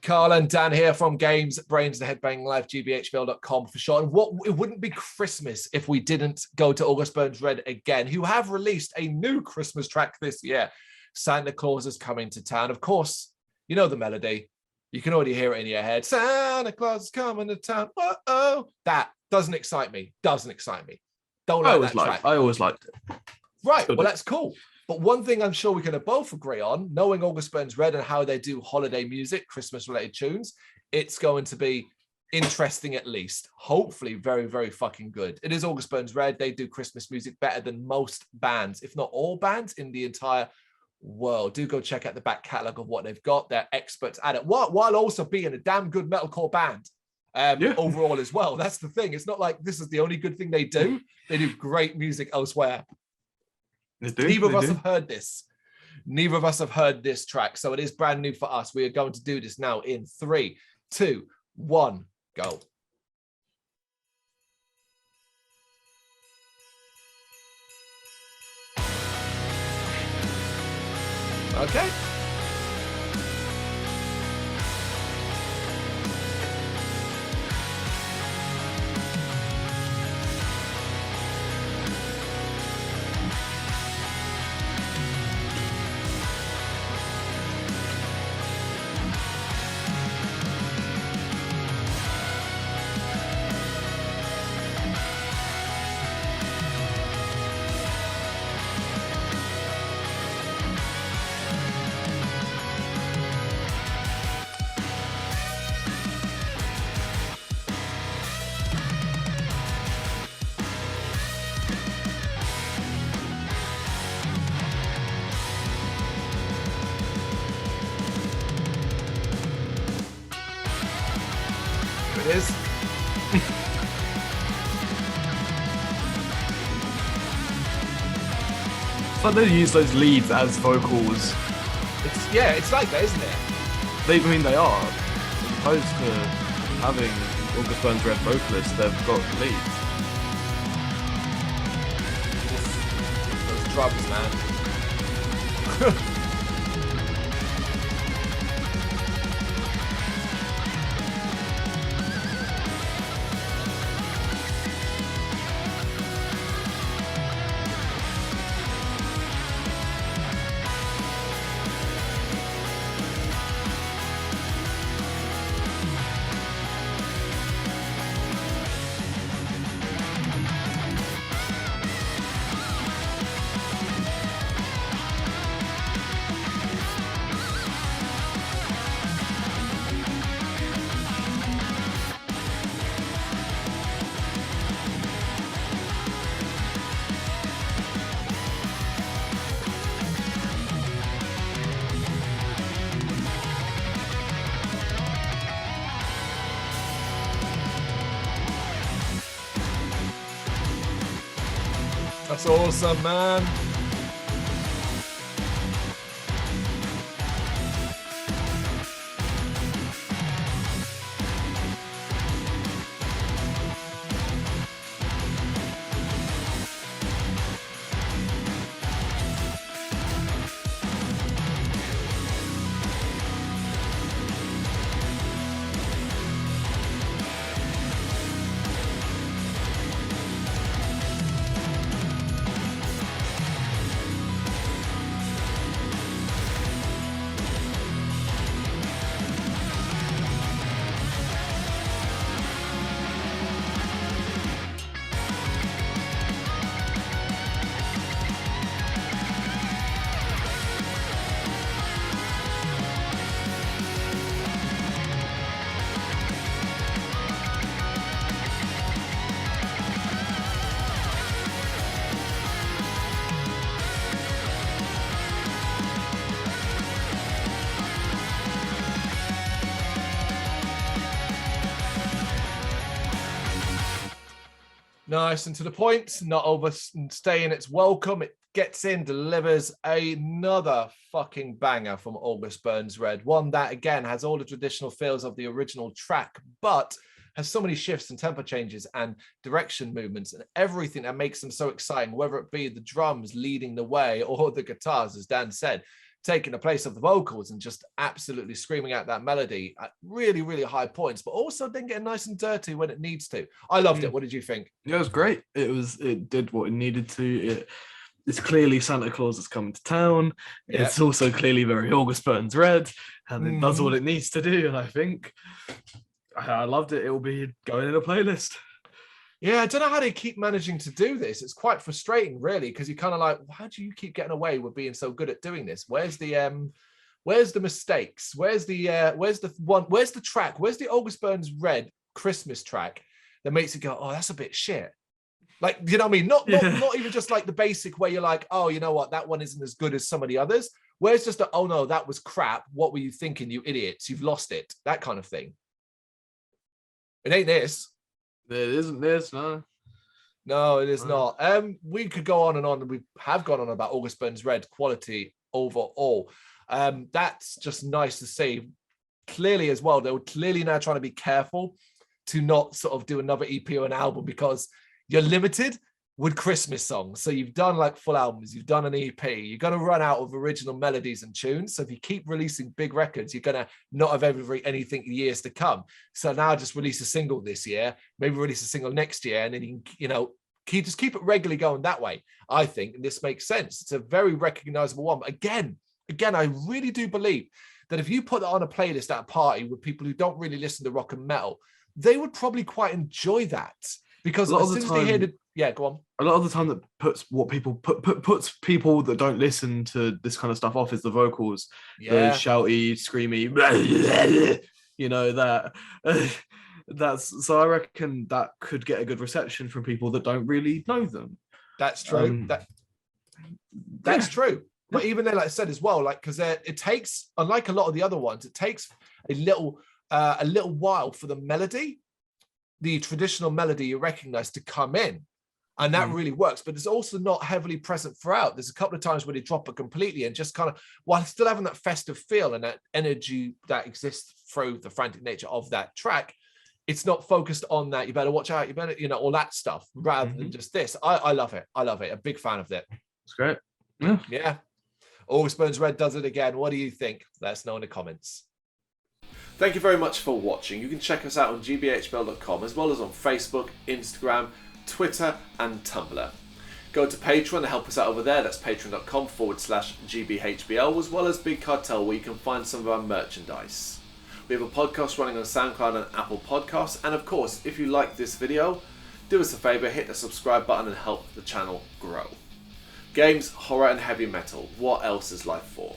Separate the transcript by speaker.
Speaker 1: Carl and Dan here from Brrraaains A Head-Banging Life, gbhblofficial for short. And it wouldn't be Christmas if we didn't go to August Burns Red again, who have released a new Christmas track this year. Santa Claus is coming to town. Of course, you know the melody. You can already hear it in your head. Santa Claus is coming to town. Uh-oh. That doesn't excite me. Doesn't excite me. Don't like that track.
Speaker 2: I always liked it.
Speaker 1: Right. Well, that's cool. But one thing I'm sure we can both agree on, knowing August Burns Red and how they do holiday music, Christmas-related tunes, it's going to be interesting at least. Hopefully very, very fucking good. It is August Burns Red. They do Christmas music better than most bands, if not all bands in the entire world. Do go check out the back catalogue of what they've got. They're experts at it, while also being a damn good metalcore band overall as well. That's the thing. It's not like this is the only good thing they do. They do great music elsewhere. Neither of us have heard this. Neither of us have heard this track, so it is brand new for us. We are going to do this now in 3, 2, 1, go. Okay. It is.
Speaker 2: It's like they use those leads as vocals.
Speaker 1: It's like that, isn't it?
Speaker 2: They are. As opposed to having August Burns Red vocalists, they've got leads.
Speaker 1: Those drums, man. That's awesome, man. Nice and to the point, not overstaying its welcome. It gets in, delivers another fucking banger from August Burns Red. One that, again, has all the traditional feels of the original track, but has so many shifts and tempo changes and direction movements and everything that makes them so exciting, whether it be the drums leading the way or the guitars, as Dan said. taking the place of the vocals and just absolutely screaming out that melody at really, really high points, but also then getting nice and dirty when it needs to. I loved it. What did you think?
Speaker 2: Yeah, it was great. It did what it needed to. It's clearly Santa Claus is coming to town.
Speaker 1: Yeah.
Speaker 2: It's also clearly very August Burns Red, and it does what it needs to do. And I think I loved it. It will be going in a playlist.
Speaker 1: Yeah, I don't know how they keep managing to do this. It's quite frustrating, really, because you're kind of like, how do you keep getting away with being so good at doing this? Where's the mistakes? Where's the track? Where's the August Burns Red Christmas track that makes it go, oh, that's a bit shit? Like, you know what I mean? Not even just like the basic where you're like, oh, you know what, that one isn't as good as some of the others. Where's just the, oh no, that was crap. What were you thinking, you idiots? You've lost it. That kind of thing. It ain't this.
Speaker 2: It isn't this, no.
Speaker 1: No, it is not. We could go on and on. We have gone on about August Burns Red quality overall. That's just nice to see. Clearly as well, they were clearly now trying to be careful to not sort of do another EP or an album because you're limited with Christmas songs. So you've done like full albums, you've done an EP, you're going to run out of original melodies and tunes. So if you keep releasing big records, you're going to not have anything years to come. So now just release a single this year, maybe release a single next year, and then you know, just keep it regularly going that way. I think, and this makes sense. It's a very recognizable one. But again, I really do believe that if you put that on a playlist at a party with people who don't really listen to rock and metal, they would probably quite enjoy that. Because as soon as they hear yeah, go on.
Speaker 2: A lot of the time that puts people that don't listen to this kind of stuff off is the vocals, the shouty, screamy, you know, that's so I reckon that could get a good reception from people that don't really know them.
Speaker 1: That's true. That's true. But even then, like I said as well, like because it takes, unlike a lot of the other ones, it takes a little while for the melody, the traditional melody you recognize, to come in, and that really works. But it's also not heavily present throughout. There's a couple of times where they drop it completely and just kind of, while still having that festive feel and that energy that exists through the frantic nature of that track, it's not focused on that. You better watch out. You better, you know, all that stuff rather than just this. I love it. I love it. A big fan of it.
Speaker 2: It's great.
Speaker 1: Yeah. August Burns Red does it again. What do you think? Let us know in the comments. Thank you very much for watching. You can check us out on gbhbl.com as well as on Facebook, Instagram, Twitter and Tumblr. Go to Patreon to help us out over there. That's patreon.com/gbhbl, as well as Big Cartel, where you can find some of our merchandise. We have a podcast running on SoundCloud and Apple Podcasts. And of course, if you like this video, do us a favour, hit the subscribe button and help the channel grow. Games, horror and heavy metal. What else is life for?